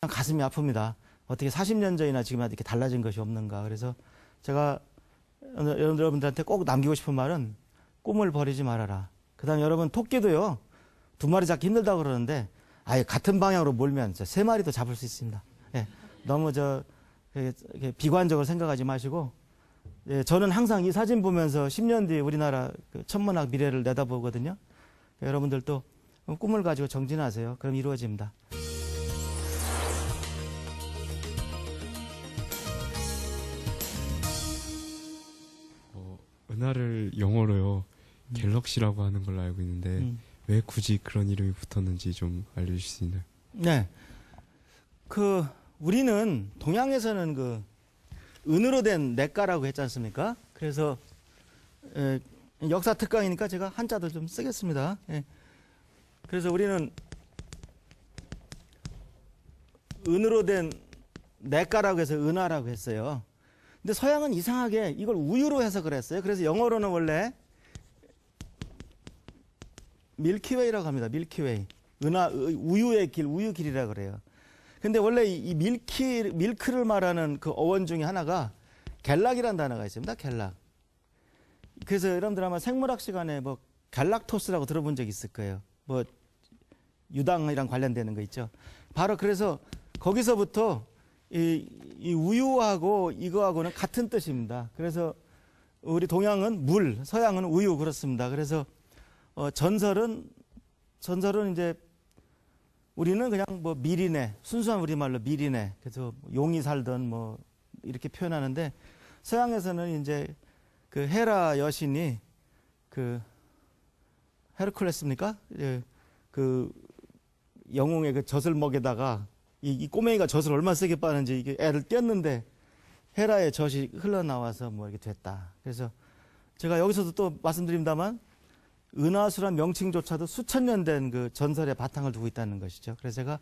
참 가슴이 아픕니다. 어떻게 40년 전이나 지금 이렇게 달라진 것이 없는가. 그래서 제가 여러분들한테 꼭 남기고 싶은 말은 꿈을 버리지 말아라. 그 다음에 여러분 토끼도요, 2마리 잡기 힘들다고 그러는데 아예 같은 방향으로 몰면 3마리도 잡을 수 있습니다. 예, 너무 비관적으로 생각하지 마시고, 예, 저는 항상 이 사진 보면서 10년 뒤에 우리나라 그 천문학 미래를 내다보거든요. 여러분들도 꿈을 가지고 정진하세요. 그럼 이루어집니다. 은하를 영어로요, 갤럭시라고 하는 걸로 알고 있는데 왜 굳이 그런 이름이 붙었는지 좀 알려주실 수 있나요? 네, 우리는 동양에서는 은으로 된 냇가라고 했지 않습니까? 그래서 역사 특강이니까 제가 한자도 좀 쓰겠습니다. 예. 그래서 우리는 은으로 된 냇가라고 해서 은하라고 했어요. 근데 서양은 이상하게 이걸 우유로 해석을 했어요. 그래서 영어로는 원래 밀키웨이라고 합니다. 밀키웨이. 우유의 길, 우유길이라고 그래요. 근데 원래 이 밀크를 말하는 그 어원 중에 하나가 갤락이라는 단어가 있습니다. 갤락. 그래서 여러분들 아마 생물학 시간에 갤락토스라고 들어본 적 있을 거예요. 유당이랑 관련되는 거 있죠. 바로 그래서 거기서부터 이 우유하고 이거하고는 같은 뜻입니다. 그래서 우리 동양은 물, 서양은 우유 그렇습니다. 그래서 전설은 이제 우리는 그냥 미리네, 순수한 우리말로 미리네. 그래서 용이 살던 이렇게 표현하는데, 서양에서는 이제 그 헤라 여신이 헤르큘레스입니까? 예, 그 영웅의 그 젖을 이 꼬맹이가 젖을 얼마나 세게 빠는지 이게 애를 뗐는데 헤라의 젖이 흘러나와서 이렇게 됐다. 그래서 제가 여기서도 또 말씀드립니다만, 은하수란 명칭조차도 수천 년 된 그 전설의 바탕을 두고 있다는 것이죠. 그래서 제가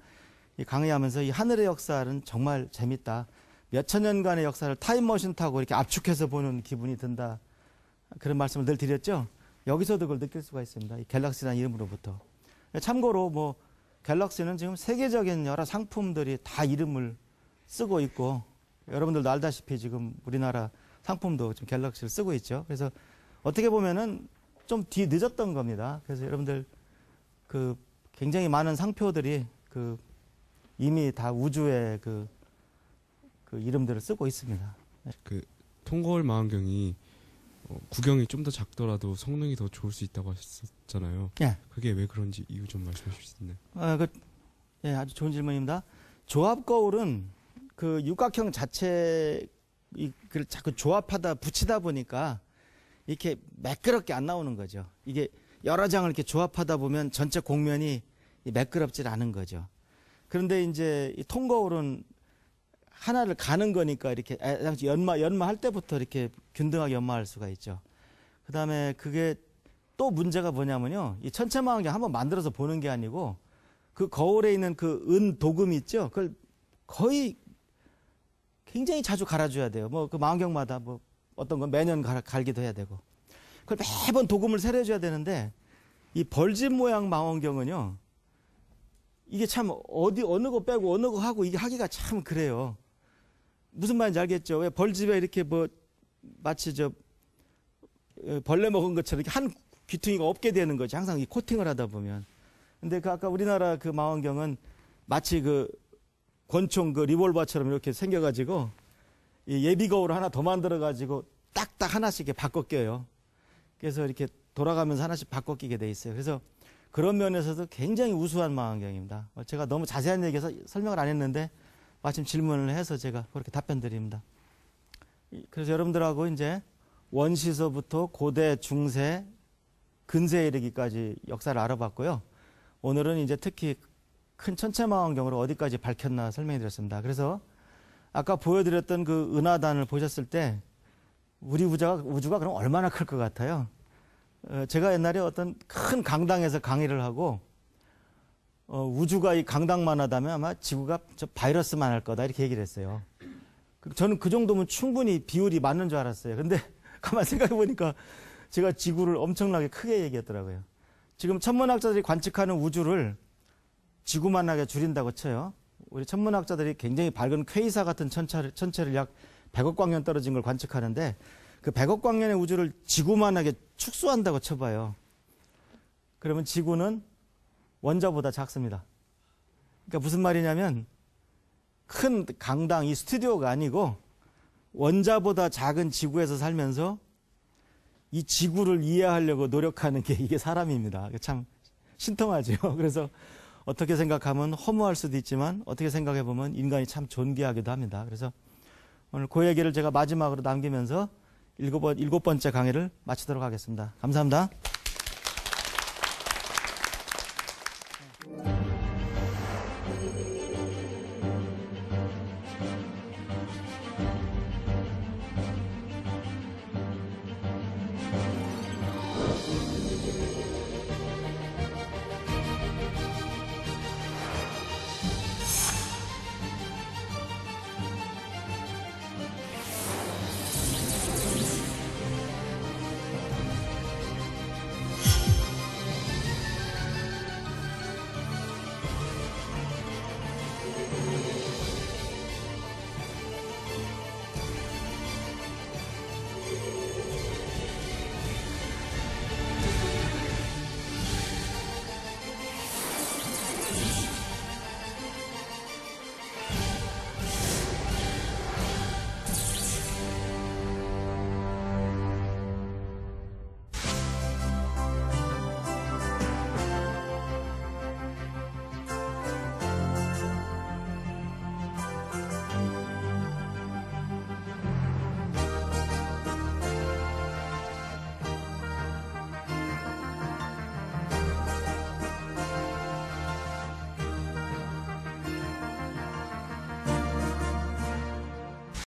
강의하면서 이 하늘의 역사는 정말 재밌다. 몇천 년간의 역사를 타임머신 타고 이렇게 압축해서 보는 기분이 든다. 그런 말씀을 늘 드렸죠. 여기서도 그걸 느낄 수가 있습니다. 이 갤럭시라는 이름으로부터. 참고로 갤럭시는 지금 세계적인 여러 상품들이 다 이름을 쓰고 있고, 여러분들도 알다시피 지금 우리나라 상품도 지금 갤럭시를 쓰고 있죠. 그래서 어떻게 보면은 좀 뒤늦었던 겁니다. 그래서 여러분들 굉장히 많은 상표들이 이미 다 우주의 그 이름들을 쓰고 있습니다. 통거울 망원경이 구경이 좀 더 작더라도 성능이 더 좋을 수 있다고 하셨잖아요. 예. 그게 왜 그런지 이유 좀 말씀해 주실 수 있나요? 예, 아주 좋은 질문입니다. 조합 거울은 그 육각형 자체 그 자꾸 조합하다 붙이다 보니까 이렇게 매끄럽게 안 나오는 거죠. 이게 여러 장을 이렇게 조합하다 보면 전체 곡면이 매끄럽질 않은 거죠. 그런데 이제 이 통거울은 하나를 가는 거니까 이렇게 연마할 때부터 이렇게 균등하게 연마할 수가 있죠. 그 다음에 그게 또 문제가 뭐냐면요, 이 천체망원경 한번 만들어서 보는 게 아니고 그 거울에 있는 그 은 도금이 있죠. 그걸 거의 굉장히 자주 갈아줘야 돼요. 그 망원경마다 어떤 건 매년 갈기도 해야 되고, 그걸 매번 도금을 새려줘야 되는데, 이 벌집 모양 망원경은요, 이게 참 어느 거 빼고 어느 거 하고 이게 하기가 참 그래요. 무슨 말인지 알겠죠? 왜 벌집에 이렇게 마치 벌레 먹은 것처럼 이렇게 한 귀퉁이가 없게 되는 거지, 항상 이 코팅을 하다 보면. 근데 아까 우리나라 그 망원경은 마치 권총 리볼버처럼 이렇게 생겨가지고 이 예비 거울을 하나 더 만들어가지고 딱딱 하나씩 이렇게 바꿔 껴요. 그래서 이렇게 돌아가면서 하나씩 바꿔 끼게 돼 있어요. 그래서 그런 면에서도 굉장히 우수한 망원경입니다. 제가 너무 자세한 얘기해서 설명을 안 했는데 마침 질문을 해서 제가 그렇게 답변 드립니다. 그래서 여러분들하고 이제 원시서부터 고대, 중세, 근세에 이르기까지 역사를 알아봤고요. 오늘은 이제 특히 큰 천체망원경으로 어디까지 밝혔나 설명해 드렸습니다. 그래서 아까 보여드렸던 그 은하단을 보셨을 때 우리 우주가 그럼 얼마나 클 것 같아요? 제가 옛날에 어떤 큰 강당에서 강의를 하고 우주가 이 강당만 하다면 아마 지구가 저 바이러스만 할 거다 이렇게 얘기를 했어요. 저는 그 정도면 충분히 비율이 맞는 줄 알았어요. 근데 가만 생각해 보니까 제가 지구를 엄청나게 크게 얘기했더라고요. 지금 천문학자들이 관측하는 우주를 지구만하게 줄인다고 쳐요. 우리 천문학자들이 굉장히 밝은 퀘이사 같은 천체를 약 100억 광년 떨어진 걸 관측하는데 그 100억 광년의 우주를 지구만하게 축소한다고 쳐봐요. 그러면 지구는 원자보다 작습니다. 그러니까 무슨 말이냐면 큰 강당, 이 스튜디오가 아니고 원자보다 작은 지구에서 살면서 이 지구를 이해하려고 노력하는 게 이게 사람입니다. 참 신통하죠. 그래서 어떻게 생각하면 허무할 수도 있지만 어떻게 생각해보면 인간이 참 존귀하기도 합니다. 그래서 오늘 그 얘기를 제가 마지막으로 남기면서 일곱 번째 강의를 마치도록 하겠습니다. 감사합니다.